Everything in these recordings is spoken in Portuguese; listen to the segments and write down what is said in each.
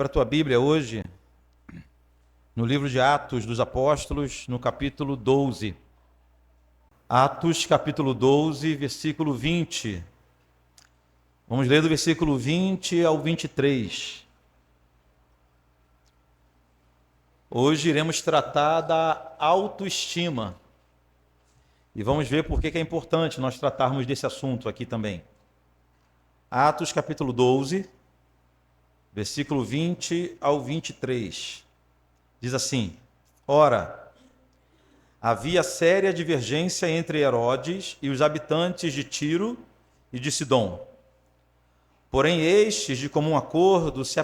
Abra a tua Bíblia hoje, no livro de Atos dos Apóstolos, no capítulo 12. Atos, capítulo 12, versículo 20. Vamos ler do versículo 20 ao 23. Hoje iremos tratar da autoestima. E vamos ver por que é importante nós tratarmos desse assunto aqui também. Atos, capítulo 12, versículo 20 ao 23. Diz assim: Ora, havia séria divergência entre Herodes e os habitantes de Tiro e de Sidom. Porém, estes, de comum acordo, se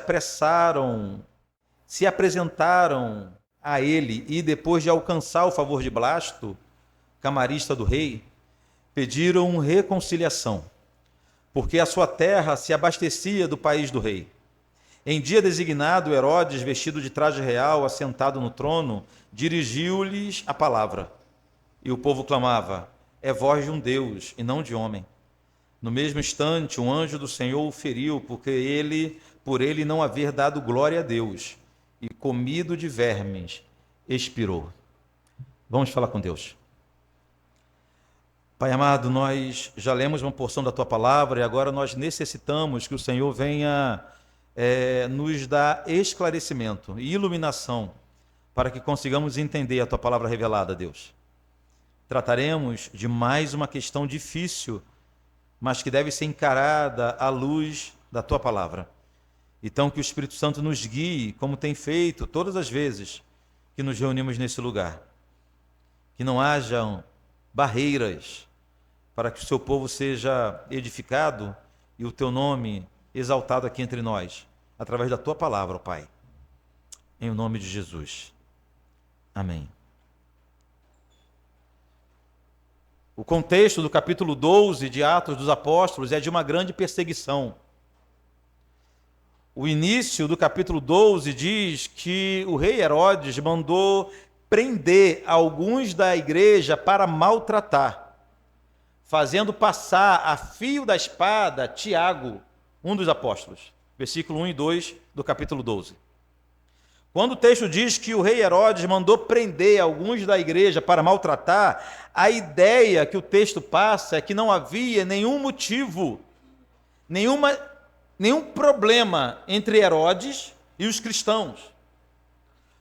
apresentaram a ele e, depois de alcançar o favor de Blasto, camarista do rei, pediram reconciliação, porque a sua terra se abastecia do país do rei. Em dia designado, Herodes, vestido de traje real, assentado no trono, dirigiu-lhes a palavra. E o povo clamava: é voz de um Deus e não de homem. No mesmo instante, um anjo do Senhor o feriu, por ele não haver dado glória a Deus, e comido de vermes, expirou. Vamos falar com Deus. Pai amado, nós já lemos uma porção da Tua palavra e agora nós necessitamos que o Senhor venha nos dar esclarecimento e iluminação para que consigamos entender a Tua palavra revelada, Deus. Trataremos de mais uma questão difícil, mas que deve ser encarada à luz da Tua palavra. Então, que o Espírito Santo nos guie, como tem feito todas as vezes que nos reunimos nesse lugar. Que não hajam barreiras para que o Seu povo seja edificado e o Teu nome exaltado aqui entre nós, através da Tua palavra, ó Pai. Em nome de Jesus. Amém. O contexto do capítulo 12 de Atos dos Apóstolos é de uma grande perseguição. O início do capítulo 12 diz que o rei Herodes mandou prender alguns da igreja para maltratar, fazendo passar a fio da espada Tiago, um dos apóstolos. Versículo 1 e 2 do capítulo 12. Quando o texto diz que o rei Herodes mandou prender alguns da igreja para maltratar, a ideia que o texto passa é que não havia nenhum motivo, nenhum problema entre Herodes e os cristãos.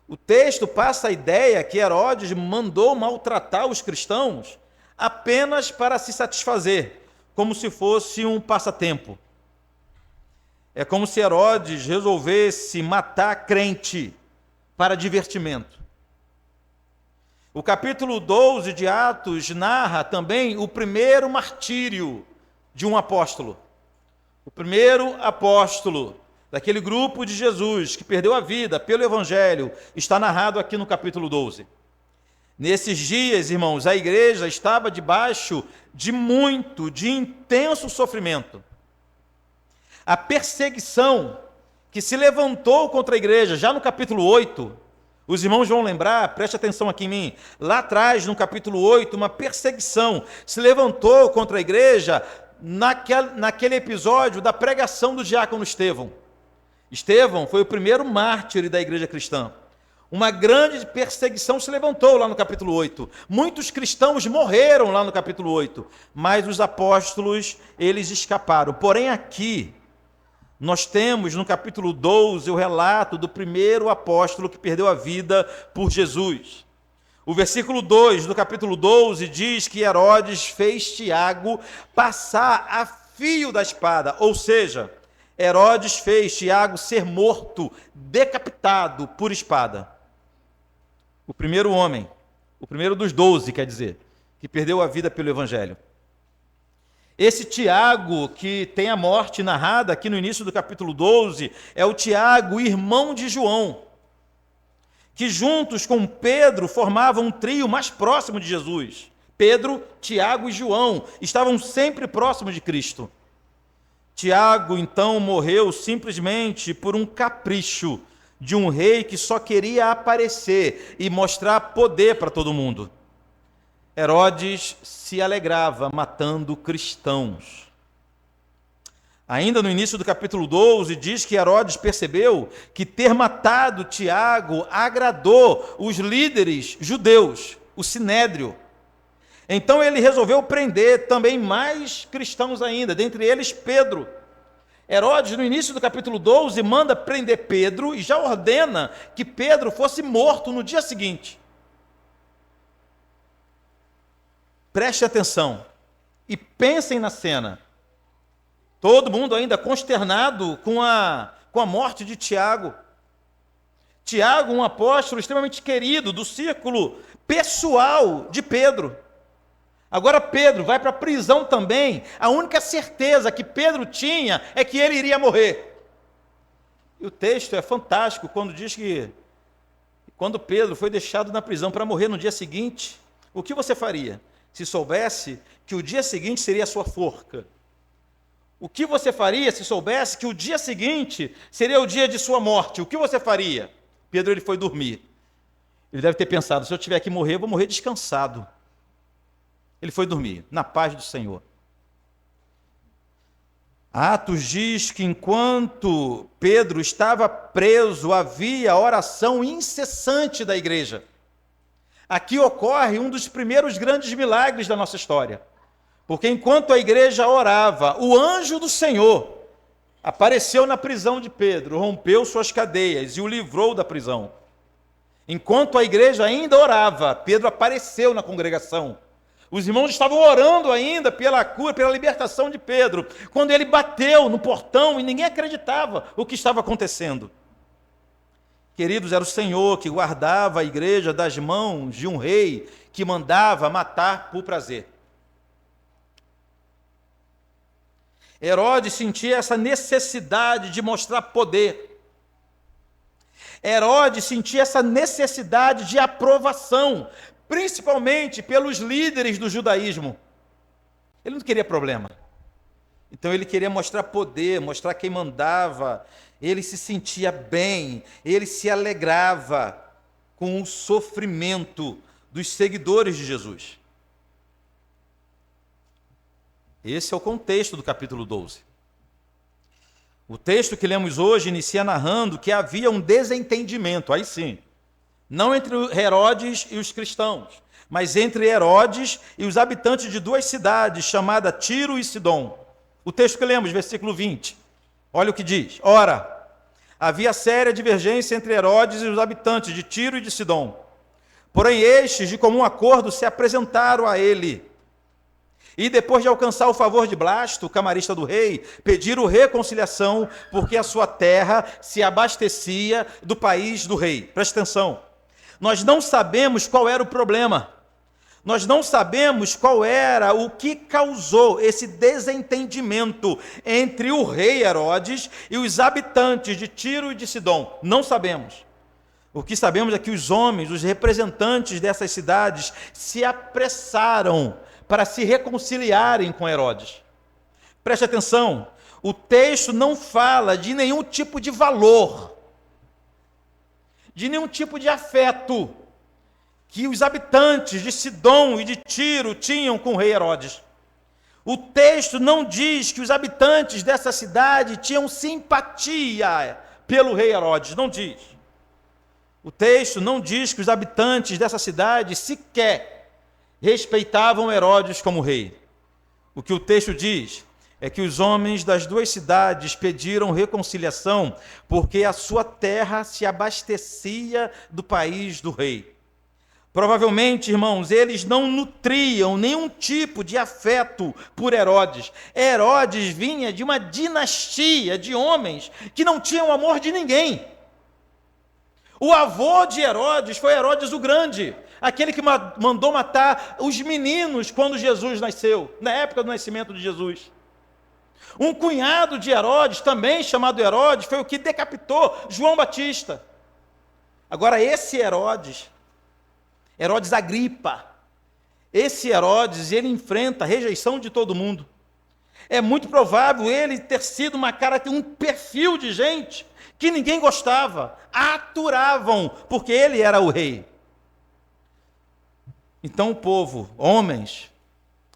O texto passa a ideia que Herodes mandou maltratar os cristãos apenas para se satisfazer, como se fosse um passatempo. É como se Herodes resolvesse matar crente para divertimento. O capítulo 12 de Atos narra também o primeiro martírio de um apóstolo. O primeiro apóstolo daquele grupo de Jesus que perdeu a vida pelo Evangelho está narrado aqui no capítulo 12. Nesses dias, irmãos, a igreja estava debaixo de intenso sofrimento. A perseguição que se levantou contra a igreja, já no capítulo 8, os irmãos vão lembrar, preste atenção aqui em mim, lá atrás, no capítulo 8, uma perseguição se levantou contra a igreja naquele episódio da pregação do diácono Estevão. Estevão foi o primeiro mártir da igreja cristã. Uma grande perseguição se levantou lá no capítulo 8. Muitos cristãos morreram lá no capítulo 8, mas os apóstolos, eles escaparam. Porém, aqui, nós temos no capítulo 12 o relato do primeiro apóstolo que perdeu a vida por Jesus. O versículo 2 do capítulo 12 diz que Herodes fez Tiago passar a fio da espada, ou seja, Herodes fez Tiago ser morto, decapitado por espada. O primeiro homem, o primeiro dos 12, quer dizer, que perdeu a vida pelo Evangelho. Esse Tiago, que tem a morte narrada aqui no início do capítulo 12, é o Tiago, irmão de João, que juntos com Pedro formavam um trio mais próximo de Jesus. Pedro, Tiago e João estavam sempre próximos de Cristo. Tiago, então, morreu simplesmente por um capricho de um rei que só queria aparecer e mostrar poder para todo mundo. Herodes se alegrava matando cristãos. Ainda no início do capítulo 12, diz que Herodes percebeu que ter matado Tiago agradou os líderes judeus, o Sinédrio. Então ele resolveu prender também mais cristãos ainda, dentre eles Pedro. Herodes, no início do capítulo 12, manda prender Pedro e já ordena que Pedro fosse morto no dia seguinte. Preste atenção e pensem na cena. Todo mundo ainda consternado com a morte de Tiago. Tiago, um apóstolo extremamente querido do círculo pessoal de Pedro. Agora Pedro vai para a prisão também. A única certeza que Pedro tinha é que ele iria morrer. E o texto é fantástico quando diz que quando Pedro foi deixado na prisão para morrer no dia seguinte, o que você faria se soubesse que o dia seguinte seria a sua forca? O que você faria se soubesse que o dia seguinte seria o dia de sua morte? O que você faria? Pedro, ele foi dormir. Ele deve ter pensado, se eu tiver que morrer, eu vou morrer descansado. Ele foi dormir, na paz do Senhor. Atos diz que enquanto Pedro estava preso, havia oração incessante da igreja. Aqui ocorre um dos primeiros grandes milagres da nossa história. Porque enquanto a igreja orava, o anjo do Senhor apareceu na prisão de Pedro, rompeu suas cadeias e o livrou da prisão. Enquanto a igreja ainda orava, Pedro apareceu na congregação. Os irmãos estavam orando ainda pela cura, pela libertação de Pedro, quando ele bateu no portão e ninguém acreditava o que estava acontecendo. Queridos, era o Senhor que guardava a igreja das mãos de um rei que mandava matar por prazer. Herodes sentia essa necessidade de mostrar poder. Herodes sentia essa necessidade de aprovação, principalmente pelos líderes do judaísmo. Ele não queria problema. Então ele queria mostrar poder, mostrar quem mandava. Ele se sentia bem, ele se alegrava com o sofrimento dos seguidores de Jesus. Esse é o contexto do capítulo 12. O texto que lemos hoje inicia narrando que havia um desentendimento, aí sim, não entre Herodes e os cristãos, mas entre Herodes e os habitantes de duas cidades, chamadas Tiro e Sidom. O texto que lemos, versículo 20, olha o que diz. Ora, havia séria divergência entre Herodes e os habitantes de Tiro e de Sidom. Porém, estes, de comum acordo, se apresentaram a ele. E depois de alcançar o favor de Blasto, o camarista do rei, pediram reconciliação, porque a sua terra se abastecia do país do rei. Presta atenção. Nós não sabemos qual era o problema. Nós não sabemos qual era o que causou esse desentendimento entre o rei Herodes e os habitantes de Tiro e de Sidom. Não sabemos. O que sabemos é que os homens, os representantes dessas cidades, se apressaram para se reconciliarem com Herodes. Preste atenção, o texto não fala de nenhum tipo de valor, de nenhum tipo de afeto que os habitantes de Sidom e de Tiro tinham com o rei Herodes. O texto não diz que os habitantes dessa cidade tinham simpatia pelo rei Herodes, não diz. O texto não diz que os habitantes dessa cidade sequer respeitavam Herodes como rei. O que o texto diz é que os homens das duas cidades pediram reconciliação porque a sua terra se abastecia do país do rei. Provavelmente, irmãos, eles não nutriam nenhum tipo de afeto por Herodes. Herodes vinha de uma dinastia de homens que não tinham amor de ninguém. O avô de Herodes foi Herodes o Grande, aquele que mandou matar os meninos quando Jesus nasceu, na época do nascimento de Jesus. Um cunhado de Herodes, também chamado Herodes, foi o que decapitou João Batista. Agora esse Herodes Agripa, esse Herodes, ele enfrenta a rejeição de todo mundo. É muito provável ele ter sido um perfil de gente que ninguém gostava, aturavam, porque ele era o rei. Então o povo, homens,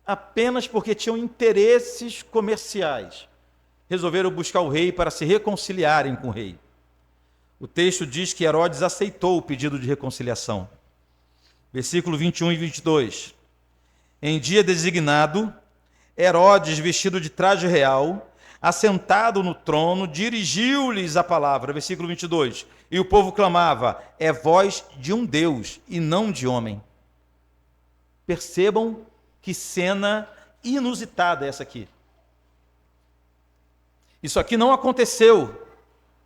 apenas porque tinham interesses comerciais, resolveram buscar o rei para se reconciliarem com o rei. O texto diz que Herodes aceitou o pedido de reconciliação. Versículo 21 e 22. Em dia designado, Herodes, vestido de traje real, assentado no trono, dirigiu-lhes a palavra. Versículo 22. E o povo clamava: é voz de um Deus e não de homem. Percebam que cena inusitada é essa aqui. Isso aqui não aconteceu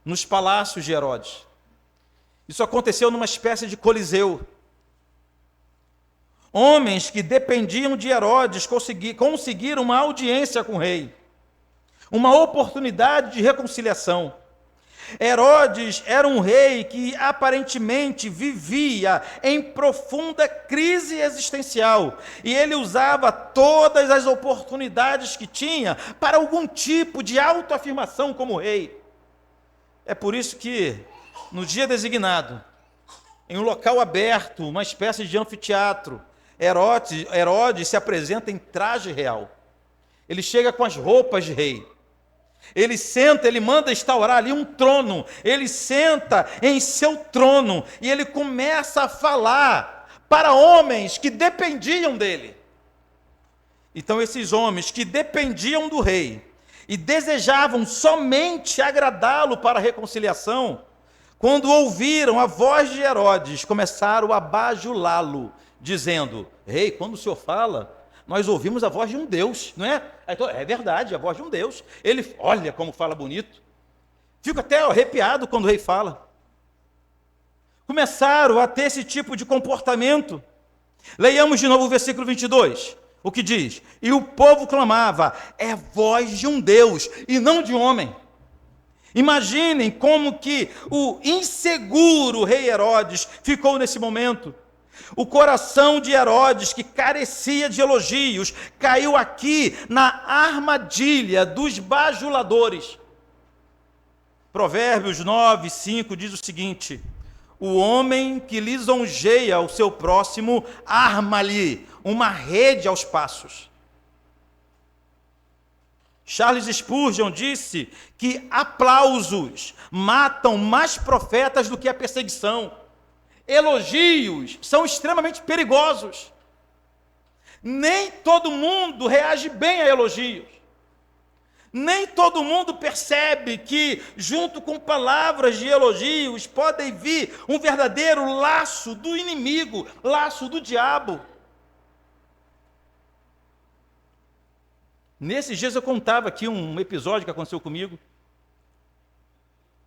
nos palácios de Herodes. Isso aconteceu numa espécie de coliseu. Homens que dependiam de Herodes conseguiram uma audiência com o rei, uma oportunidade de reconciliação. Herodes era um rei que aparentemente vivia em profunda crise existencial, e ele usava todas as oportunidades que tinha para algum tipo de autoafirmação como rei. É por isso que, no dia designado, em um local aberto, uma espécie de anfiteatro, Herodes se apresenta em traje real. Ele chega com as roupas de rei. Ele senta, ele manda instaurar ali um trono. Ele senta em seu trono e ele começa a falar para homens que dependiam dele. Então, esses homens que dependiam do rei e desejavam somente agradá-lo para a reconciliação, quando ouviram a voz de Herodes, começaram a bajulá-lo, dizendo: rei, quando o senhor fala, nós ouvimos a voz de um Deus, não é? Então, é verdade, a voz de um Deus. Ele, olha como fala bonito. Fico até arrepiado quando o rei fala. Começaram a ter esse tipo de comportamento. Leiamos de novo o versículo 22, o que diz: e o povo clamava: é voz de um Deus e não de um homem. Imaginem como que o inseguro rei Herodes ficou nesse momento. O coração de Herodes, que carecia de elogios, caiu aqui na armadilha dos bajuladores. Provérbios 9, 5 diz o seguinte: o homem que lisonjeia o seu próximo, arma-lhe uma rede aos passos. Charles Spurgeon disse que aplausos matam mais profetas do que a perseguição. Elogios são extremamente perigosos. Nem todo mundo reage bem a elogios. Nem todo mundo percebe que, junto com palavras de elogios, podem vir um verdadeiro laço do inimigo, laço do diabo. Nesses dias eu contava aqui um episódio que aconteceu comigo.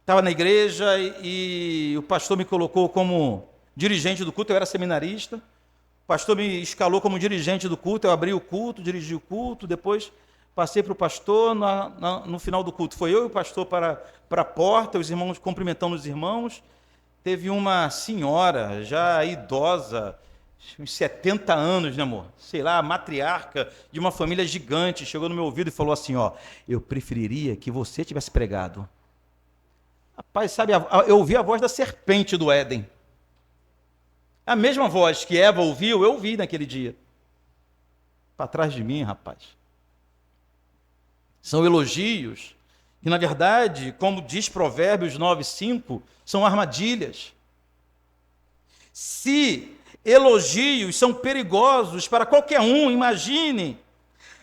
Estava na igreja e o pastor me colocou como dirigente do culto. Eu era seminarista. O pastor me escalou como dirigente do culto. Eu abri o culto, dirigi o culto. Depois passei para o pastor no final do culto. Foi eu e o pastor para a porta, os irmãos cumprimentando os irmãos. Teve uma senhora já idosa, uns 70 anos, né, amor? Sei lá, matriarca de uma família gigante. Chegou no meu ouvido e falou assim: ó, eu preferiria que você tivesse pregado. Rapaz, sabe, eu ouvi a voz da serpente do Éden. A mesma voz que Eva ouviu, eu ouvi naquele dia. Para trás de mim, rapaz. São elogios que, na verdade, como diz Provérbios 9:5, são armadilhas. Se elogios são perigosos para qualquer um, imagine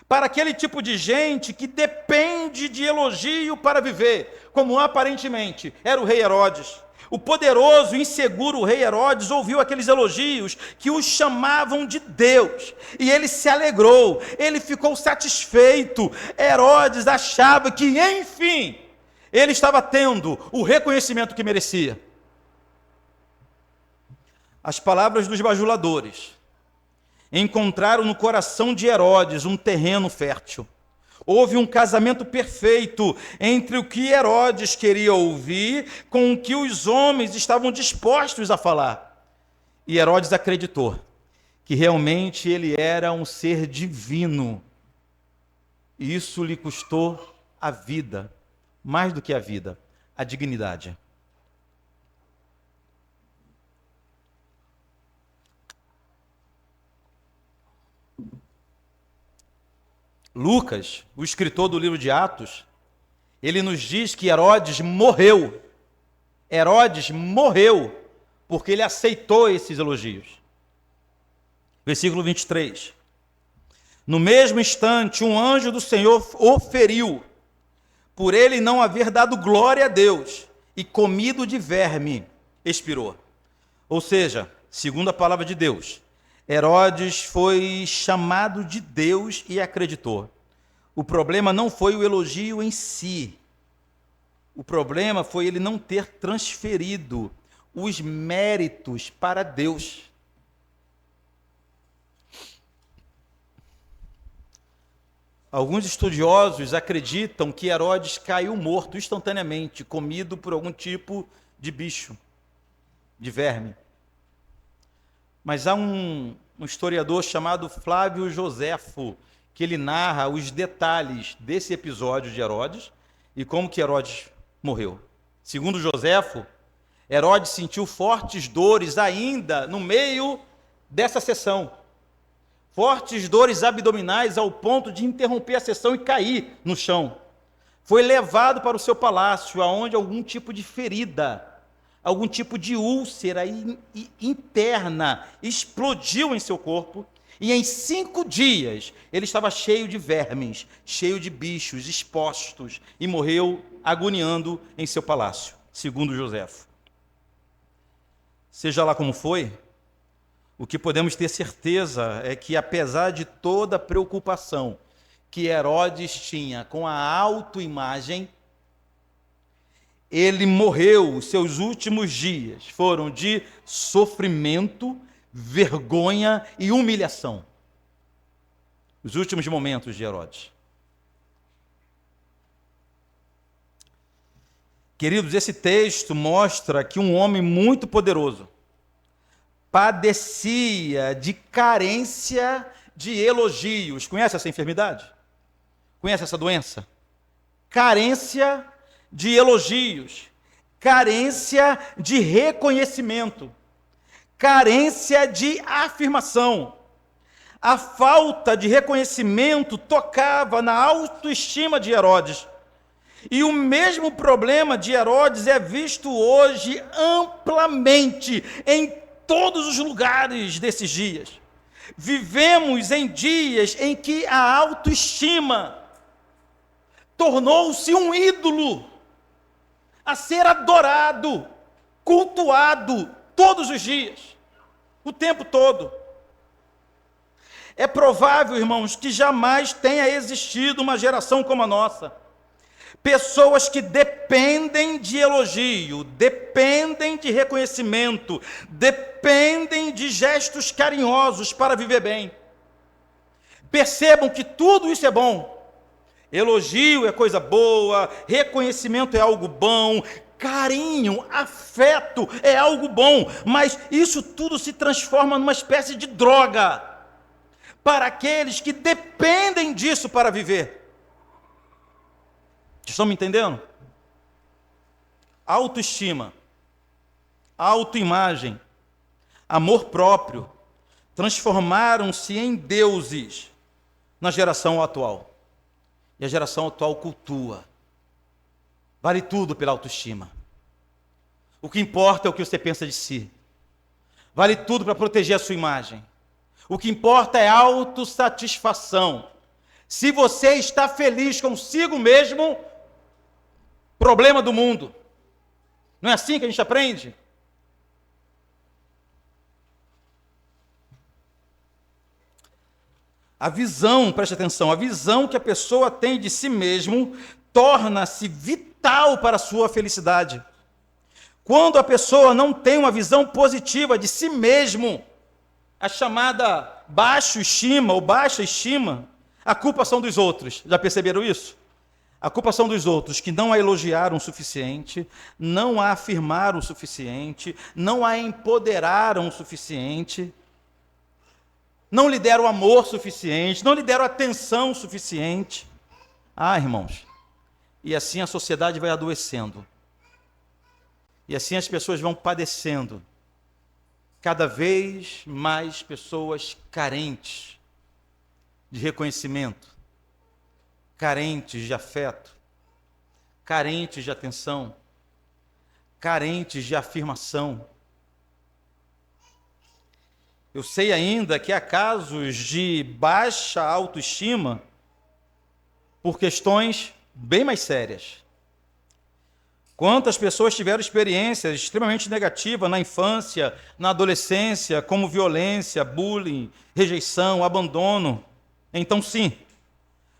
para aquele tipo de gente que depende de elogio para viver, como aparentemente era o rei Herodes. O poderoso e inseguro rei Herodes ouviu aqueles elogios que o chamavam de Deus, e ele se alegrou, ele ficou satisfeito. Herodes achava que, enfim, ele estava tendo o reconhecimento que merecia. As palavras dos bajuladores encontraram no coração de Herodes um terreno fértil. Houve um casamento perfeito entre o que Herodes queria ouvir com o que os homens estavam dispostos a falar. E Herodes acreditou que realmente ele era um ser divino. E isso lhe custou a vida, mais do que a vida, a dignidade. Lucas, o escritor do livro de Atos, ele nos diz que Herodes morreu. Herodes morreu porque ele aceitou esses elogios. Versículo 23. No mesmo instante, um anjo do Senhor o feriu, por ele não haver dado glória a Deus, e comido de verme, expirou. Ou seja, segundo a palavra de Deus, Herodes foi chamado de Deus e acreditou. O problema não foi o elogio em si. O problema foi ele não ter transferido os méritos para Deus. Alguns estudiosos acreditam que Herodes caiu morto instantaneamente, comido por algum tipo de bicho, de verme. Mas há um historiador chamado Flávio Joséfo, que ele narra os detalhes desse episódio de Herodes e como que Herodes morreu. Segundo Joséfo, Herodes sentiu fortes dores ainda no meio dessa sessão. Fortes dores abdominais ao ponto de interromper a sessão e cair no chão. Foi levado para o seu palácio, aonde algum tipo de ferida, algum tipo de úlcera interna explodiu em seu corpo, e em 5 dias ele estava cheio de vermes, cheio de bichos expostos, e morreu agoniando em seu palácio, segundo Joséfo. Seja lá como foi, o que podemos ter certeza é que, apesar de toda a preocupação que Herodes tinha com a autoimagem, ele morreu, os seus últimos dias foram de sofrimento, vergonha e humilhação. Os últimos momentos de Herodes. Queridos, esse texto mostra que um homem muito poderoso padecia de carência de elogios. Conhece essa enfermidade? Conhece essa doença? Carência de elogios, carência de reconhecimento, carência de afirmação. A falta de reconhecimento tocava na autoestima de Herodes. E o mesmo problema de Herodes é visto hoje amplamente em todos os lugares desses dias. Vivemos em dias em que a autoestima tornou-se um ídolo a ser adorado, cultuado todos os dias, o tempo todo. É provável, irmãos, que jamais tenha existido uma geração como a nossa. Pessoas que dependem de elogio, dependem de reconhecimento, dependem de gestos carinhosos para viver bem. Percebam que tudo isso é bom. Elogio é coisa boa, reconhecimento é algo bom, carinho, afeto é algo bom, mas isso tudo se transforma numa espécie de droga para aqueles que dependem disso para viver. Estão me entendendo? Autoestima, autoimagem, amor próprio transformaram-se em deuses na geração atual. E a geração atual cultua. Vale tudo pela autoestima. O que importa é o que você pensa de si. Vale tudo para proteger a sua imagem. O que importa é a autossatisfação. Se você está feliz consigo mesmo, problema do mundo. Não é assim que a gente aprende? A visão, preste atenção, a visão que a pessoa tem de si mesmo torna-se vital para a sua felicidade. Quando a pessoa não tem uma visão positiva de si mesmo, a chamada baixa estima ou baixa estima, a culpa são dos outros. Já perceberam isso? A culpa são dos outros, que não a elogiaram o suficiente, não a afirmaram o suficiente, não a empoderaram o suficiente, não lhe deram amor suficiente, não lhe deram atenção suficiente. Ah, irmãos, e assim a sociedade vai adoecendo. E assim as pessoas vão padecendo. Cada vez mais pessoas carentes de reconhecimento, carentes de afeto, carentes de atenção, carentes de afirmação. Eu sei ainda que há casos de baixa autoestima por questões bem mais sérias. Quantas pessoas tiveram experiências extremamente negativas na infância, na adolescência, como violência, bullying, rejeição, abandono. Então, sim,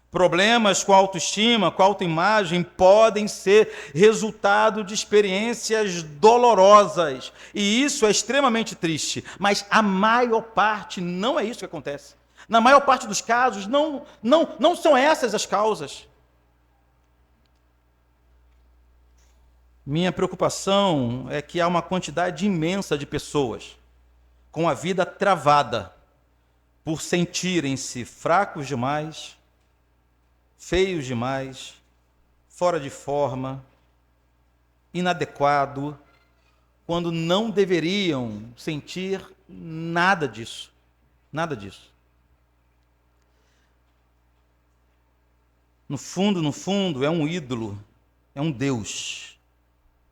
problemas com a autoestima, com a autoimagem, podem ser resultado de experiências dolorosas. E isso é extremamente triste. Mas a maior parte não é isso que acontece. Na maior parte dos casos, não são essas as causas. Minha preocupação é que há uma quantidade imensa de pessoas com a vida travada por sentirem-se fracos demais, feios demais, fora de forma, inadequado, quando não deveriam sentir nada disso. Nada disso. No fundo, é um ídolo, é um Deus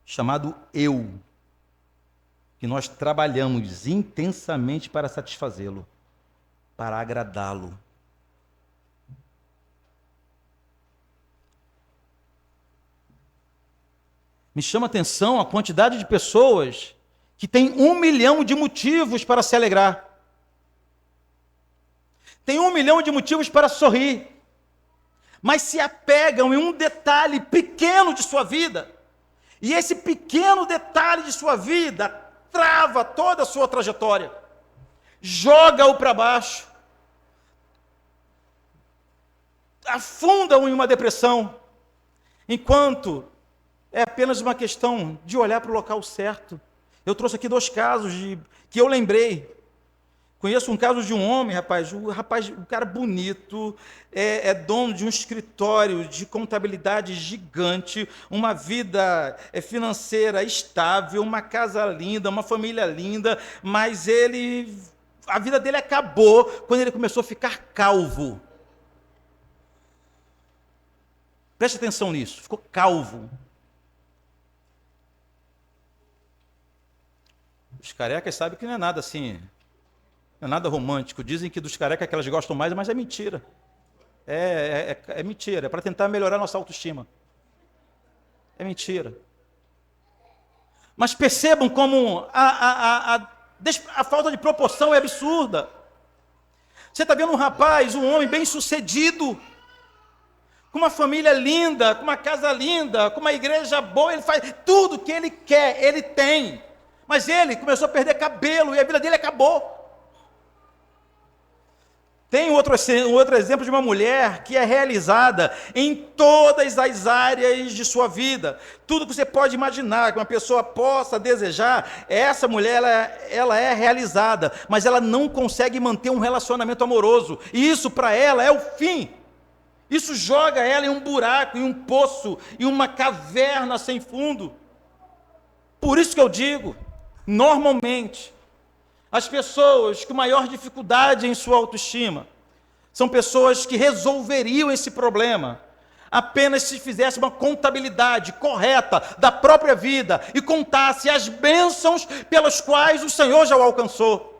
chamado eu, que nós trabalhamos intensamente para satisfazê-lo, para agradá-lo. Me chama a atenção a quantidade de pessoas que têm 1 milhão de motivos para se alegrar. Tem 1 milhão de motivos para sorrir, mas se apegam em um detalhe pequeno de sua vida. E esse pequeno detalhe de sua vida trava toda a sua trajetória, joga-o para baixo, afunda-o em uma depressão, enquanto é apenas uma questão de olhar para o local certo. Eu trouxe aqui 2 casos que eu lembrei. Conheço um caso de um homem, um cara bonito, é dono de um escritório de contabilidade gigante, uma vida financeira estável, uma casa linda, uma família linda, mas a vida dele acabou quando ele começou a ficar calvo. Preste atenção nisso, ficou calvo. Os carecas sabem que não é nada assim, não é nada romântico. Dizem que dos carecas que elas gostam mais, mas é mentira. É mentira, é para tentar melhorar nossa autoestima. É mentira. Mas percebam como a falta de proporção é absurda. Você está vendo um rapaz, um homem bem-sucedido, com uma família linda, com uma casa linda, com uma igreja boa, ele faz tudo que ele quer, ele tem. Mas ele começou a perder cabelo e a vida dele acabou. Tem outro exemplo de uma mulher que é realizada em todas as áreas de sua vida. Tudo que você pode imaginar que uma pessoa possa desejar, essa mulher ela é realizada, mas ela não consegue manter um relacionamento amoroso. E isso para ela é o fim. Isso joga ela em um buraco, em um poço, em uma caverna sem fundo. Por isso que eu digo, normalmente, as pessoas com maior dificuldade em sua autoestima são pessoas que resolveriam esse problema apenas se fizesse uma contabilidade correta da própria vida e contasse as bênçãos pelas quais o Senhor já o alcançou.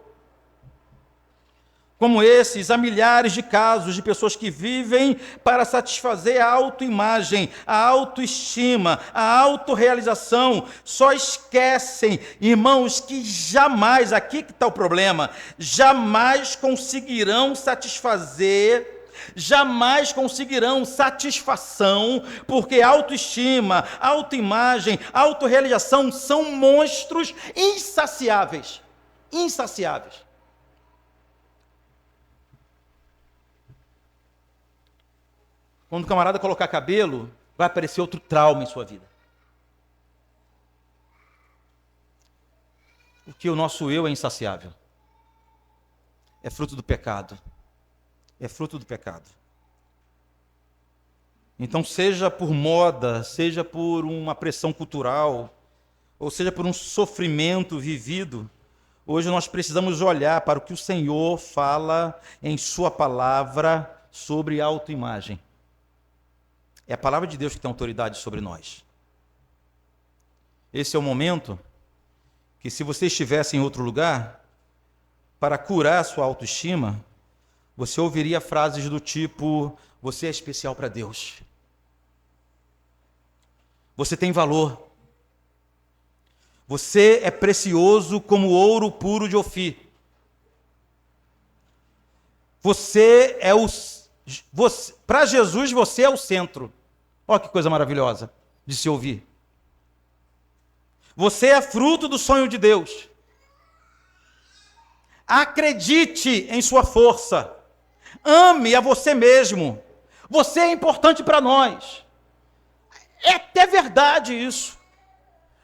Como esses, há milhares de casos de pessoas que vivem para satisfazer a autoimagem, a autoestima, a autorrealização. Só esquecem, irmãos, que jamais, aqui que está o problema, jamais conseguirão satisfação, porque autoestima, autoimagem, autorrealização são monstros insaciáveis. Insaciáveis. Quando o camarada colocar cabelo, vai aparecer outro trauma em sua vida. Porque o nosso eu é insaciável. É fruto do pecado. É fruto do pecado. Então, seja por moda, seja por uma pressão cultural, ou seja por um sofrimento vivido, hoje nós precisamos olhar para o que o Senhor fala em sua palavra sobre autoimagem. É a palavra de Deus que tem autoridade sobre nós. Esse é o momento que, se você estivesse em outro lugar, para curar a sua autoestima, você ouviria frases do tipo: você é especial para Deus. Você tem valor. Você é precioso como ouro puro de Ofir. Para Jesus, você é o centro. Olha que coisa maravilhosa de se ouvir. Você é fruto do sonho de Deus. Acredite em sua força. Ame a você mesmo. Você é importante para nós. É até verdade isso.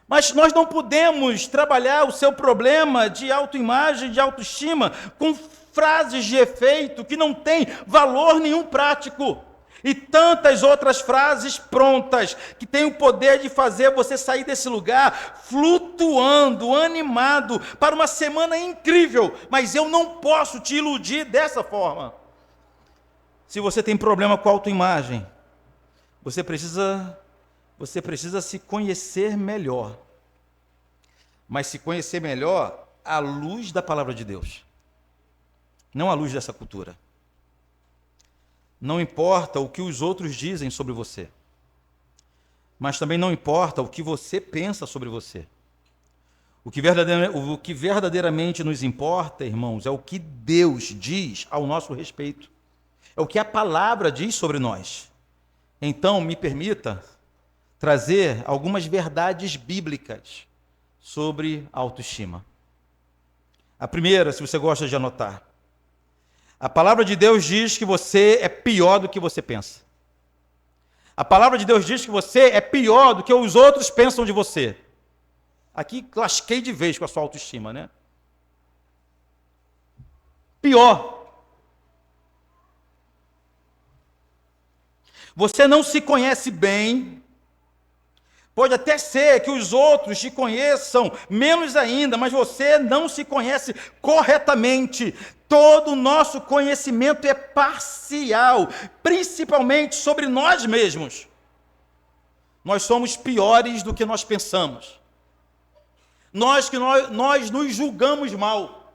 Mas nós não podemos trabalhar o seu problema de autoimagem, de autoestima, com frases de efeito que não têm valor nenhum prático. E tantas outras frases prontas, que têm o poder de fazer você sair desse lugar flutuando, animado, para uma semana incrível. Mas eu não posso te iludir dessa forma. Se você tem problema com a autoimagem, você precisa se conhecer melhor. Mas se conhecer melhor à luz da palavra de Deus. Não à luz dessa cultura. Não importa o que os outros dizem sobre você. Mas também não importa o que você pensa sobre você. O que verdadeiramente nos importa, irmãos, é o que Deus diz ao nosso respeito. É o que a palavra diz sobre nós. Então, me permita trazer algumas verdades bíblicas sobre autoestima. A primeira, se você gosta de anotar. A palavra de Deus diz que você é pior do que você pensa. A palavra de Deus diz que você é pior do que os outros pensam de você. Aqui lasquei de vez com a sua autoestima, né? Pior. Você não se conhece bem. Pode até ser que os outros te conheçam menos ainda, mas você não se conhece corretamente. Todo o nosso conhecimento é parcial, principalmente sobre nós mesmos. Nós somos piores do que nós pensamos. Nós nos julgamos mal.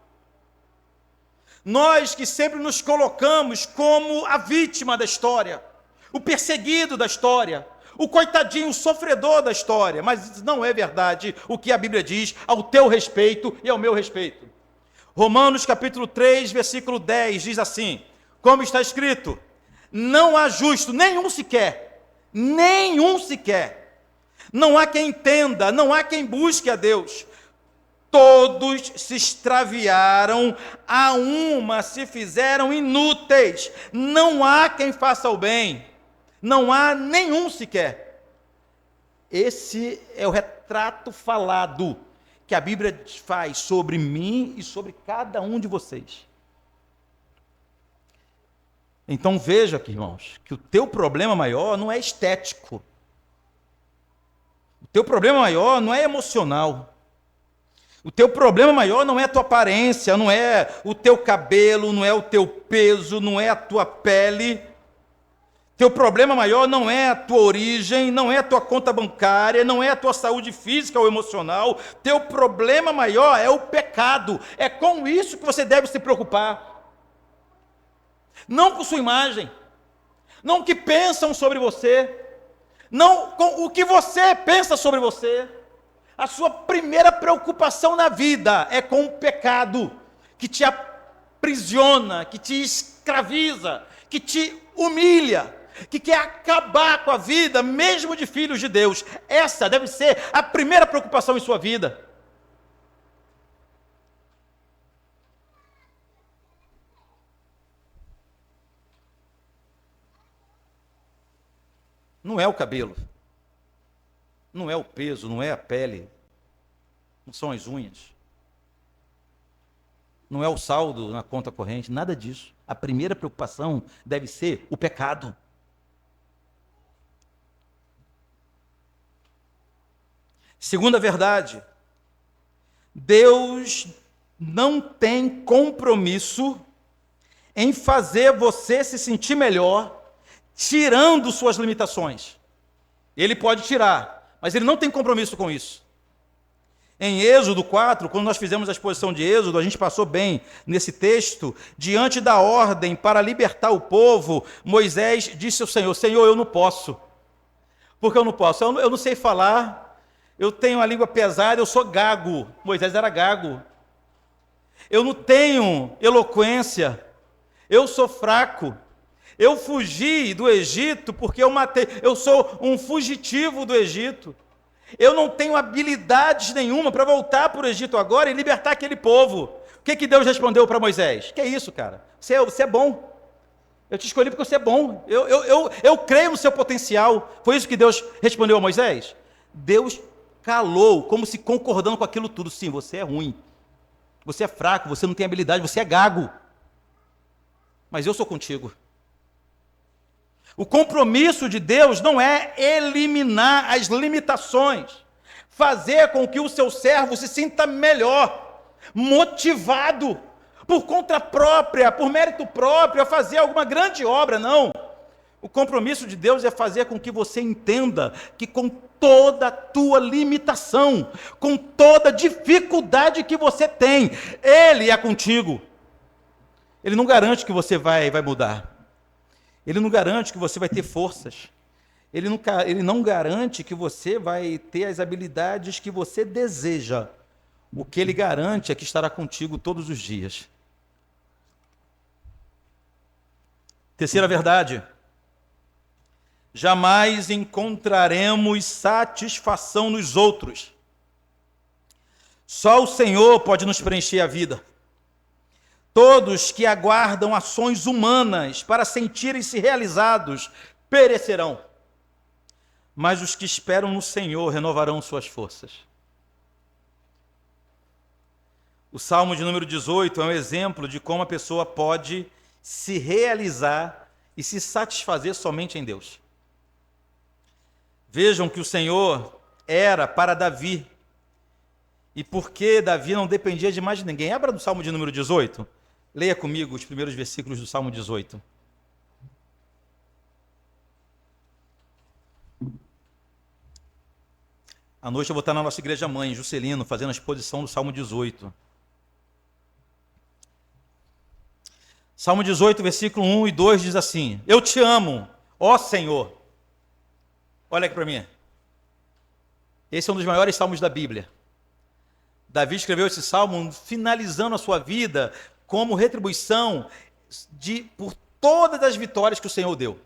Nós que sempre nos colocamos como a vítima da história, o perseguido da história, o coitadinho, o sofredor da história. Mas não é verdade o que a Bíblia diz ao teu respeito e ao meu respeito. Romanos capítulo 3, versículo 10 diz assim: como está escrito, não há justo, nenhum sequer, não há quem entenda, não há quem busque a Deus. Todos se extraviaram, a uma se fizeram inúteis, não há quem faça o bem, não há nenhum sequer. Esse é o retrato falado que a Bíblia faz sobre mim e sobre cada um de vocês. Então veja aqui, irmãos, que o teu problema maior não é estético. O teu problema maior não é emocional. O teu problema maior não é a tua aparência, não é o teu cabelo, não é o teu peso, não é a tua pele. Teu problema maior não é a tua origem, não é a tua conta bancária, não é a tua saúde física ou emocional. Teu problema maior é o pecado. É com isso que você deve se preocupar. Não com sua imagem, não o que pensam sobre você, não com o que você pensa sobre você. A sua primeira preocupação na vida é com o pecado, que te aprisiona, que te escraviza, que te humilha, que quer acabar com a vida, mesmo de filhos de Deus. Essa deve ser a primeira preocupação em sua vida. Não é o cabelo, não é o peso, não é a pele, não são as unhas, não é o saldo na conta corrente, nada disso. A primeira preocupação deve ser o pecado. Segunda verdade, Deus não tem compromisso em fazer você se sentir melhor, tirando suas limitações. Ele pode tirar, mas ele não tem compromisso com isso. Em Êxodo 4, quando nós fizemos a exposição de Êxodo, a gente passou bem nesse texto, diante da ordem para libertar o povo, Moisés disse ao Senhor: Senhor, eu não posso. Por que eu não posso? Eu não sei falar, eu tenho a língua pesada, eu sou gago. Moisés era gago. Eu não tenho eloquência, eu sou fraco. Eu fugi do Egito porque eu sou um fugitivo do Egito. Eu não tenho habilidades nenhuma para voltar para o Egito agora e libertar aquele povo. O que Deus respondeu para Moisés? Que é isso, cara? Você é bom. Eu te escolhi porque você é bom. Eu creio no seu potencial. Foi isso que Deus respondeu a Moisés? Deus calou, como se concordando com aquilo tudo. Sim, você é ruim. Você é fraco, você não tem habilidade, você é gago. Mas eu sou contigo. O compromisso de Deus não é eliminar as limitações, fazer com que o seu servo se sinta melhor, motivado, por conta própria, por mérito próprio, a fazer alguma grande obra, não. O compromisso de Deus é fazer com que você entenda que com toda a tua limitação, com toda a dificuldade que você tem, Ele é contigo. Ele não garante que você vai mudar. Ele não garante que você vai ter forças. Ele não garante que você vai ter as habilidades que você deseja. O que Ele garante é que estará contigo todos os dias. Terceira verdade. Jamais encontraremos satisfação nos outros. Só o Senhor pode nos preencher a vida. Todos que aguardam ações humanas para sentirem-se realizados perecerão. Mas os que esperam no Senhor renovarão suas forças. O Salmo de número 18 é um exemplo de como a pessoa pode se realizar e se satisfazer somente em Deus. Vejam que o Senhor era para Davi. E porque Davi não dependia de mais ninguém. Abra do Salmo de número 18. Leia comigo os primeiros versículos do Salmo 18. À noite eu vou estar na nossa igreja mãe, Juscelino, fazendo a exposição do Salmo 18. Salmo 18, versículo 1 e 2 diz assim: Eu te amo, ó Senhor. Olha aqui para mim. Esse é um dos maiores salmos da Bíblia. Davi escreveu esse salmo finalizando a sua vida como retribuição por todas as vitórias que o Senhor deu.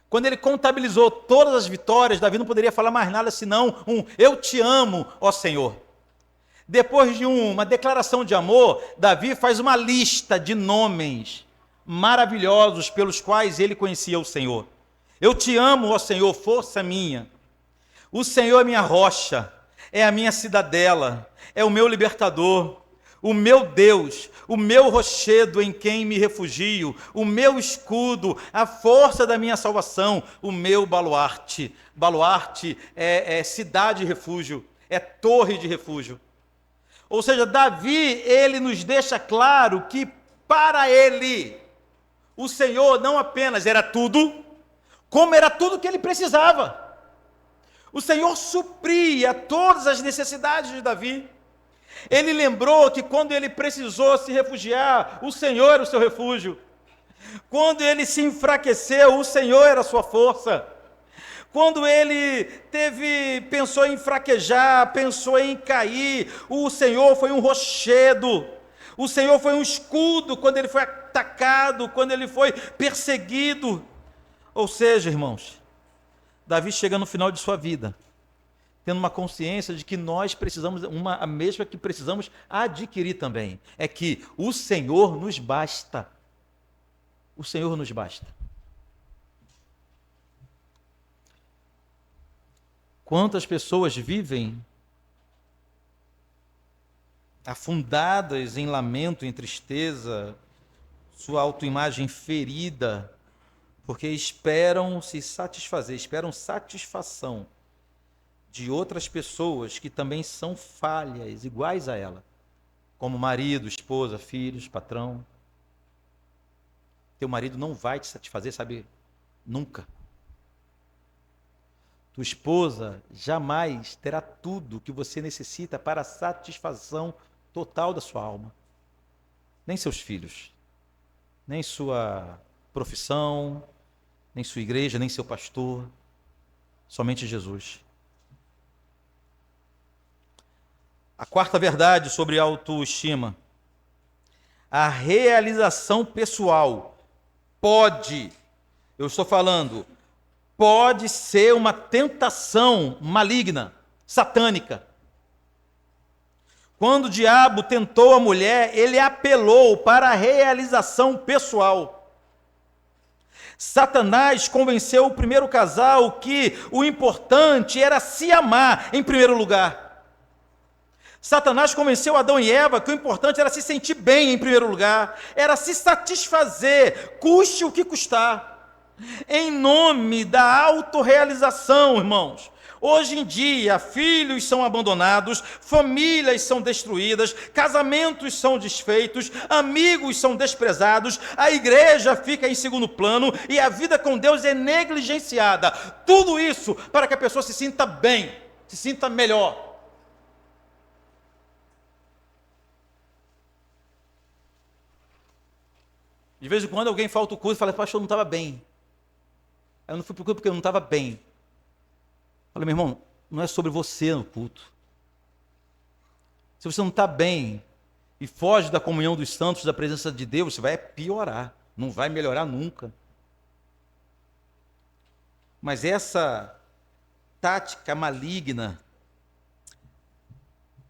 Quando ele contabilizou todas as vitórias, Davi não poderia falar mais nada senão eu te amo, ó Senhor. Depois de uma declaração de amor, Davi faz uma lista de nomes maravilhosos pelos quais ele conhecia o Senhor. Eu te amo, ó Senhor, força minha. O Senhor é minha rocha, é a minha cidadela, é o meu libertador, o meu Deus, o meu rochedo em quem me refugio, o meu escudo, a força da minha salvação, o meu baluarte. Baluarte é cidade de refúgio, é torre de refúgio. Ou seja, Davi, ele nos deixa claro que para ele, o Senhor não apenas era tudo, como era tudo que ele precisava. O Senhor supria todas as necessidades de Davi. Ele lembrou que quando ele precisou se refugiar, o Senhor era o seu refúgio. Quando ele se enfraqueceu, o Senhor era a sua força. Quando ele pensou em fraquejar, pensou em cair, o Senhor foi um rochedo. O Senhor foi um escudo quando ele foi atacado, quando ele foi perseguido. Ou seja, irmãos, Davi chega no final de sua vida, tendo uma consciência de que nós precisamos, a mesma que precisamos adquirir também, é que o Senhor nos basta. O Senhor nos basta. Quantas pessoas vivem afundadas em lamento, em tristeza, sua autoimagem ferida, porque esperam se satisfazer, esperam satisfação de outras pessoas que também são falhas, iguais a ela, como marido, esposa, filhos, patrão. Teu marido não vai te satisfazer, sabe Nunca. Tua esposa jamais terá tudo que você necessita para a satisfação total da sua alma. Nem seus filhos, nem sua profissão, nem sua igreja, nem seu pastor. Somente Jesus. A quarta verdade sobre autoestima. A realização pessoal pode, eu estou falando, pode ser uma tentação maligna, satânica. Quando o diabo tentou a mulher, ele apelou para a realização pessoal. Satanás convenceu o primeiro casal que o importante era se amar em primeiro lugar. Satanás convenceu Adão e Eva que o importante era se sentir bem em primeiro lugar, era se satisfazer, custe o que custar, em nome da autorrealização, irmãos. Hoje em dia, filhos são abandonados, famílias são destruídas, casamentos são desfeitos, amigos são desprezados, a igreja fica em segundo plano e a vida com Deus é negligenciada. Tudo isso para que a pessoa se sinta bem, se sinta melhor. De vez em quando alguém falta o culto e fala, pastor, eu não estava bem. Eu não fui para o culto porque eu não estava bem. Eu falei, meu irmão, não é sobre você no culto. Se você não está bem e foge da comunhão dos santos, da presença de Deus, você vai piorar, não vai melhorar nunca. Mas essa tática maligna,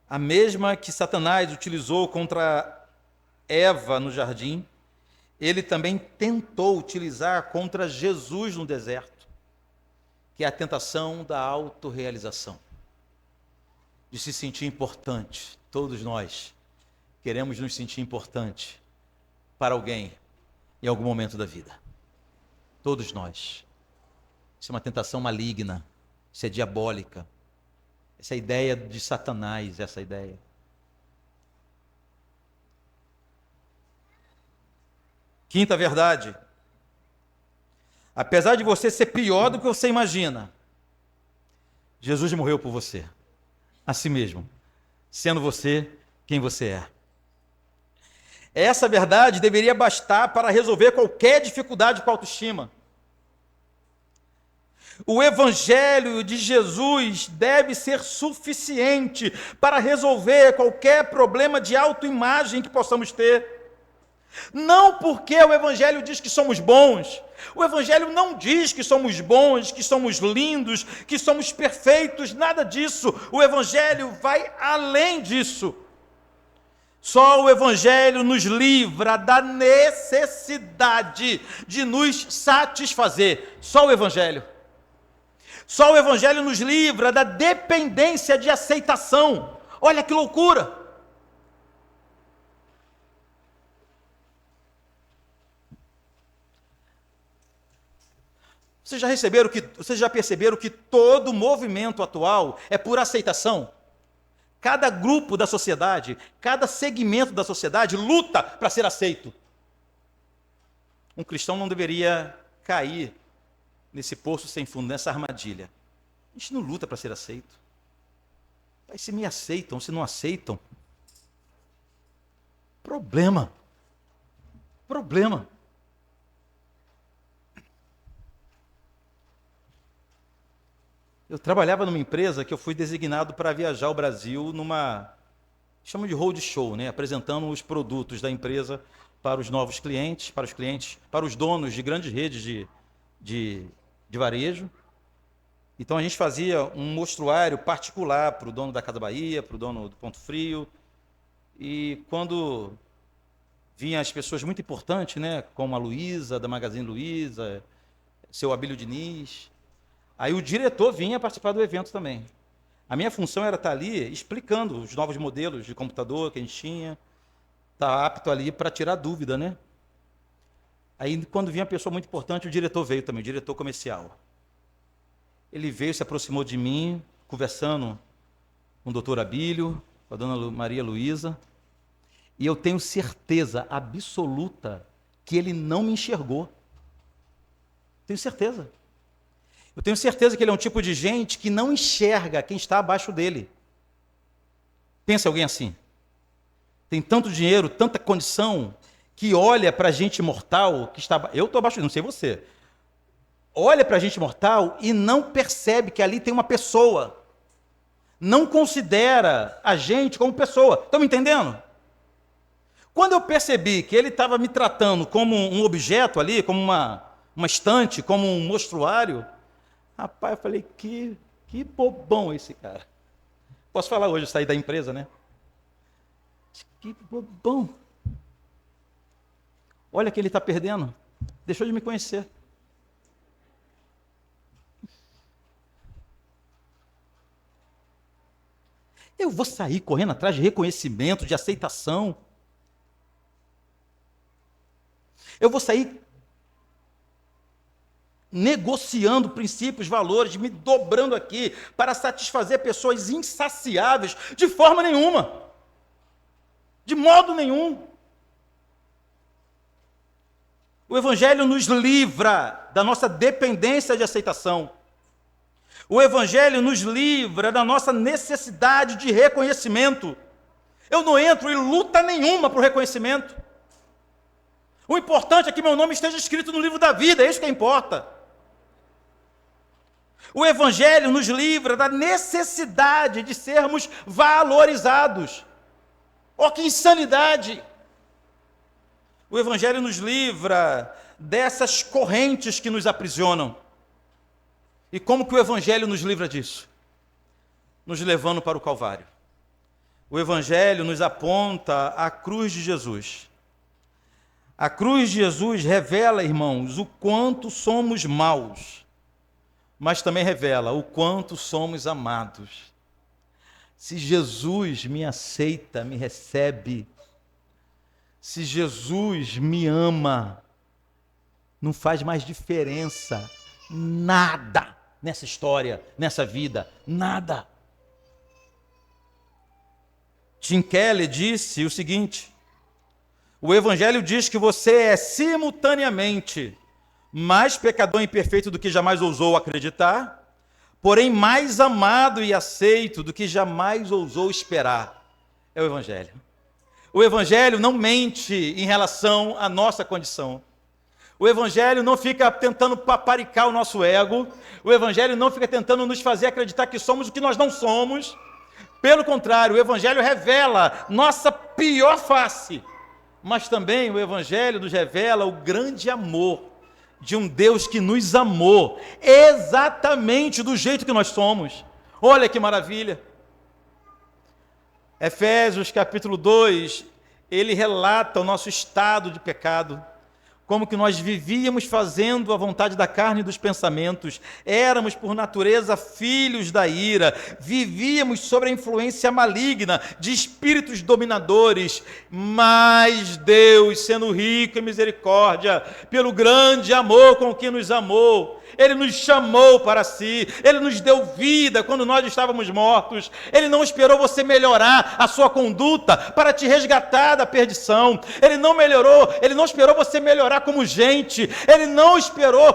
a mesma que Satanás utilizou contra Eva no jardim, ele também tentou utilizar contra Jesus no deserto, que é a tentação da autorrealização, de se sentir importante. Todos nós queremos nos sentir importante para alguém em algum momento da vida. Todos nós. Isso é uma tentação maligna, isso é diabólica. Essa é a ideia de Satanás, essa ideia. Quinta verdade. Apesar de você ser pior do que você imagina, Jesus morreu por você, a si mesmo, sendo você quem você é. Essa verdade deveria bastar para resolver qualquer dificuldade com a autoestima. O Evangelho de Jesus deve ser suficiente para resolver qualquer problema de autoimagem que possamos ter. Não porque o Evangelho diz que somos bons. O Evangelho não diz que somos bons, que somos lindos, que somos perfeitos, nada disso. O Evangelho vai além disso. Só o Evangelho nos livra da necessidade de nos satisfazer. Só o Evangelho. Só o Evangelho nos livra da dependência de aceitação. Olha que loucura! Vocês já perceberam que todo movimento atual é por aceitação? Cada grupo da sociedade, cada segmento da sociedade luta para ser aceito. Um cristão não deveria cair nesse poço sem fundo, nessa armadilha. A gente não luta para ser aceito. Mas se me aceitam, se não aceitam, problema. Eu trabalhava numa empresa que eu fui designado para viajar ao Brasil chama de roadshow, né? Apresentando os produtos da empresa para os novos clientes, para os donos de grandes redes de varejo. Então a gente fazia um mostruário particular para o dono da Casa Bahia, para o dono do Ponto Frio. E quando vinham as pessoas muito importantes, né? Como a Luiza, da Magazine Luiza, seu Abílio Diniz, aí o diretor vinha participar do evento também. A minha função era estar ali explicando os novos modelos de computador que a gente tinha, estar apto ali para tirar dúvida, né? Aí quando vinha uma pessoa muito importante, o diretor veio também, o diretor comercial. Ele veio, se aproximou de mim, conversando com o doutor Abílio, com a dona Maria Luísa, e eu tenho certeza absoluta que ele não me enxergou. Tenho certeza. Eu tenho certeza que ele é um tipo de gente que não enxerga quem está abaixo dele. Pensa alguém assim. Tem tanto dinheiro, tanta condição, que olha para a gente mortal que está... Eu estou abaixo dele, não sei você. Olha para a gente mortal e não percebe que ali tem uma pessoa. Não considera a gente como pessoa. Estão me entendendo? Quando eu percebi que ele estava me tratando como um objeto ali, como uma estante, como um mostruário, rapaz, eu falei, que bobão esse cara. Posso falar hoje, sair da empresa, né? Que bobão. Olha que ele está perdendo. Deixou de me conhecer. Eu vou sair correndo atrás de reconhecimento, de aceitação. Eu vou sair negociando princípios, valores, me dobrando aqui para satisfazer pessoas insaciáveis de forma nenhuma. De modo nenhum. O Evangelho nos livra da nossa dependência de aceitação. O Evangelho nos livra da nossa necessidade de reconhecimento. Eu não entro em luta nenhuma para o reconhecimento. O importante é que meu nome esteja escrito no livro da vida, é isso que importa. O Evangelho nos livra da necessidade de sermos valorizados. Oh, que insanidade! O Evangelho nos livra dessas correntes que nos aprisionam. E como que o Evangelho nos livra disso? Nos levando para o Calvário. O Evangelho nos aponta à cruz de Jesus. A cruz de Jesus revela, irmãos, o quanto somos maus, mas também revela o quanto somos amados. Se Jesus me aceita, me recebe, se Jesus me ama, não faz mais diferença nada nessa história, nessa vida, nada. Tim Keller disse o seguinte: o Evangelho diz que você é simultaneamente mais pecador e imperfeito do que jamais ousou acreditar, porém mais amado e aceito do que jamais ousou esperar. É o Evangelho. O Evangelho não mente em relação à nossa condição. O Evangelho não fica tentando paparicar o nosso ego. O Evangelho não fica tentando nos fazer acreditar que somos o que nós não somos. Pelo contrário, o Evangelho revela nossa pior face. Mas também o Evangelho nos revela o grande amor de um Deus que nos amou exatamente do jeito que nós somos. Olha que maravilha. Efésios capítulo 2, ele relata o nosso estado de pecado. Como que nós vivíamos fazendo a vontade da carne e dos pensamentos, éramos por natureza filhos da ira, vivíamos sob a influência maligna de espíritos dominadores, mas Deus, sendo rico em misericórdia, pelo grande amor com que nos amou, Ele nos chamou para si, Ele nos deu vida quando nós estávamos mortos. Ele não esperou você melhorar a sua conduta para te resgatar da perdição. Ele não esperou você melhorar como gente. Ele não esperou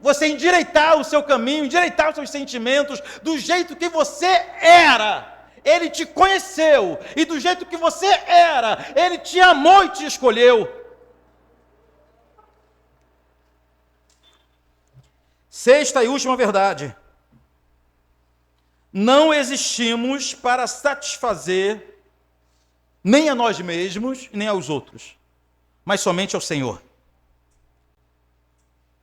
você endireitar o seu caminho, endireitar os seus sentimentos do jeito que você era. Ele te conheceu e do jeito que você era, Ele te amou e te escolheu. Sexta e última verdade: não existimos para satisfazer nem a nós mesmos, nem aos outros, mas somente ao Senhor.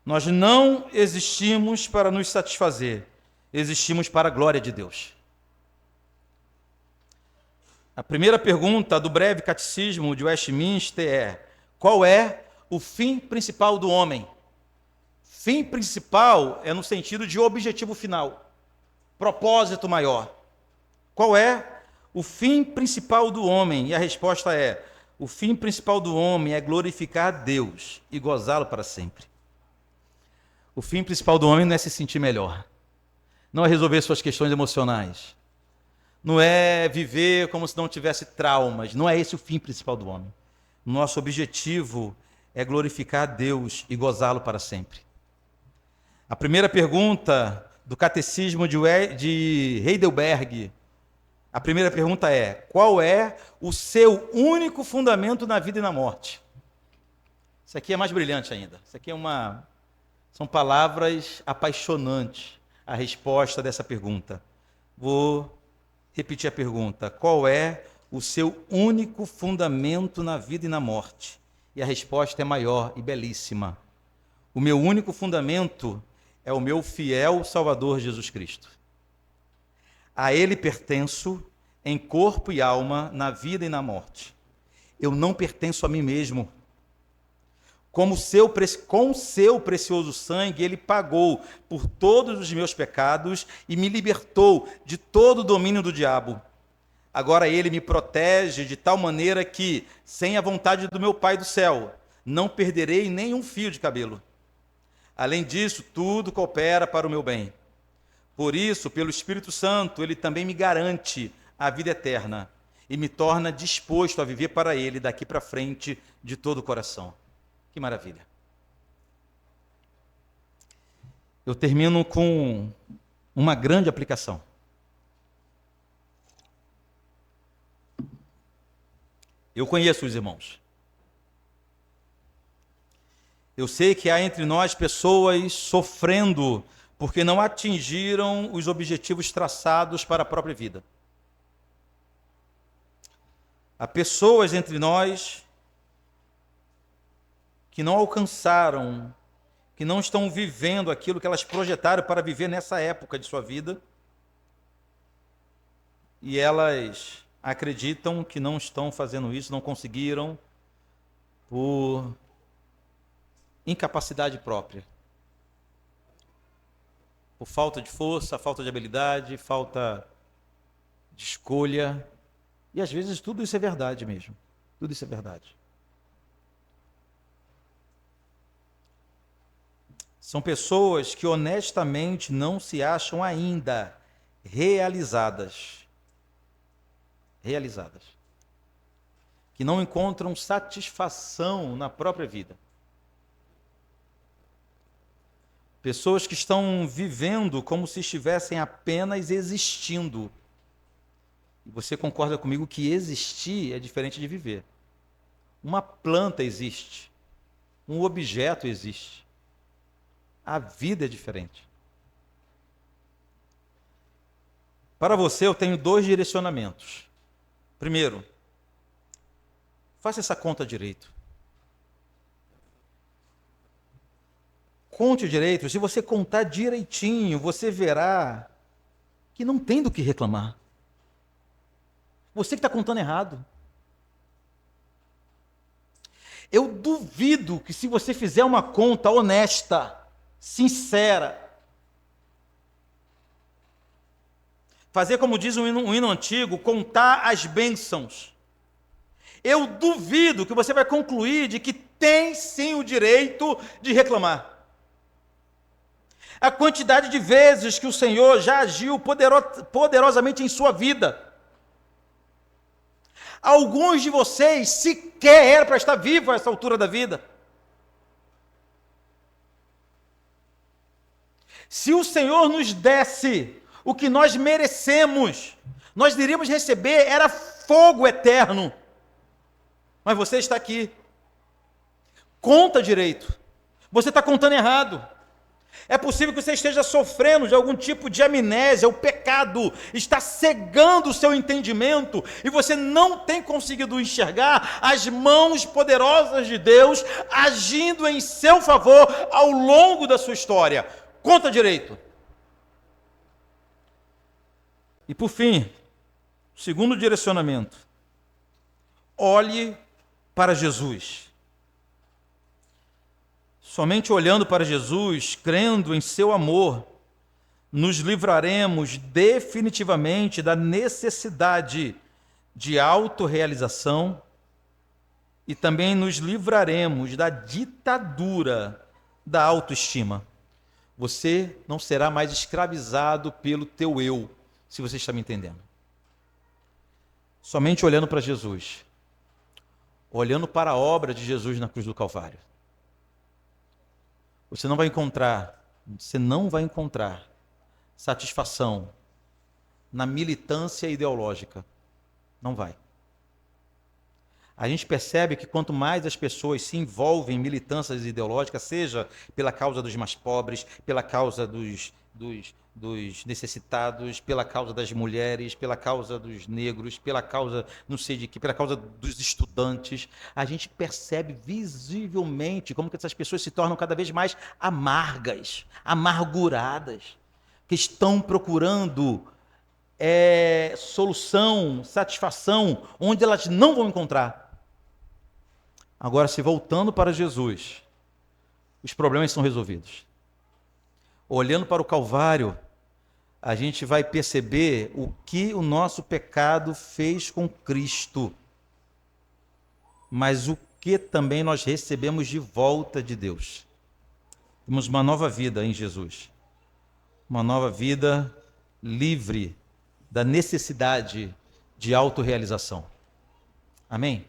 Nós não existimos para nos satisfazer, existimos para a glória de Deus. A primeira pergunta do breve catecismo de Westminster é: qual é o fim principal do homem? Fim principal é no sentido de objetivo final, propósito maior. Qual é o fim principal do homem? E a resposta é: o fim principal do homem é glorificar a Deus e gozá-lo para sempre. O fim principal do homem não é se sentir melhor, não é resolver suas questões emocionais, não é viver como se não tivesse traumas, não é esse o fim principal do homem. Nosso objetivo é glorificar a Deus e gozá-lo para sempre. A primeira pergunta do Catecismo de Heidelberg, a primeira pergunta é: qual é o seu único fundamento na vida e na morte? Isso aqui é mais brilhante ainda. Isso aqui são palavras apaixonantes, a resposta dessa pergunta. Vou repetir a pergunta: qual é o seu único fundamento na vida e na morte? E a resposta é maior e belíssima. O meu único fundamento é o meu fiel Salvador Jesus Cristo. A Ele pertenço em corpo e alma, na vida e na morte. Eu não pertenço a mim mesmo. Com seu precioso sangue, Ele pagou por todos os meus pecados e me libertou de todo o domínio do diabo. Agora Ele me protege de tal maneira que, sem a vontade do meu Pai do céu, não perderei nem um fio de cabelo. Além disso, tudo coopera para o meu bem. Por isso, pelo Espírito Santo, Ele também me garante a vida eterna e me torna disposto a viver para Ele daqui para frente de todo o coração. Que maravilha! Eu termino com uma grande aplicação. Eu conheço os irmãos. Eu sei que há entre nós pessoas sofrendo porque não atingiram os objetivos traçados para a própria vida. Há pessoas entre nós que não alcançaram, que não estão vivendo aquilo que elas projetaram para viver nessa época de sua vida, e elas acreditam que não estão fazendo isso, não conseguiram, por incapacidade própria, por falta de força, falta de habilidade, falta de escolha, e às vezes tudo isso é verdade mesmo, tudo isso é verdade. São pessoas que honestamente não se acham ainda realizadas, que não encontram satisfação na própria vida. Pessoas que estão vivendo como se estivessem apenas existindo. E você concorda comigo que existir é diferente de viver. Uma planta existe, um objeto existe. A vida é diferente. Para você, eu tenho 2 direcionamentos. Primeiro, faça essa conta direito. Conte direito. Se você contar direitinho, você verá que não tem do que reclamar. Você que está contando errado. Eu duvido que, se você fizer uma conta honesta, sincera, fazer como diz um hino antigo, contar as bênçãos, eu duvido que você vai concluir de que tem sim o direito de reclamar. A quantidade de vezes que o Senhor já agiu poderosamente em sua vida. Alguns de vocês sequer eram para estar vivos a essa altura da vida. Se o Senhor nos desse o que nós merecemos, nós iríamos receber, era fogo eterno. Mas você está aqui. Conta direito. Você está contando errado. É possível que você esteja sofrendo de algum tipo de amnésia, o pecado está cegando o seu entendimento e você não tem conseguido enxergar as mãos poderosas de Deus agindo em seu favor ao longo da sua história. Conta direito. E por fim, segundo direcionamento, olhe para Jesus. Somente olhando para Jesus, crendo em seu amor, nos livraremos definitivamente da necessidade de autorrealização e também nos livraremos da ditadura da autoestima. Você não será mais escravizado pelo teu eu, se você está me entendendo. Somente olhando para Jesus, olhando para a obra de Jesus na cruz do Calvário. Você não vai encontrar satisfação na militância ideológica. Não vai. A gente percebe que quanto mais as pessoas se envolvem em militâncias ideológicas, seja pela causa dos mais pobres, pela causa dos necessitados, pela causa das mulheres, pela causa dos negros, pela causa, não sei de que, pela causa dos estudantes, a gente percebe visivelmente como que essas pessoas se tornam cada vez mais amargas, amarguradas, que estão procurando solução, satisfação, onde elas não vão encontrar. Agora, se voltando para Jesus, os problemas são resolvidos. Olhando para o Calvário, a gente vai perceber o que o nosso pecado fez com Cristo, mas o que também nós recebemos de volta de Deus. Temos uma nova vida em Jesus, uma nova vida livre da necessidade de autorrealização. Amém?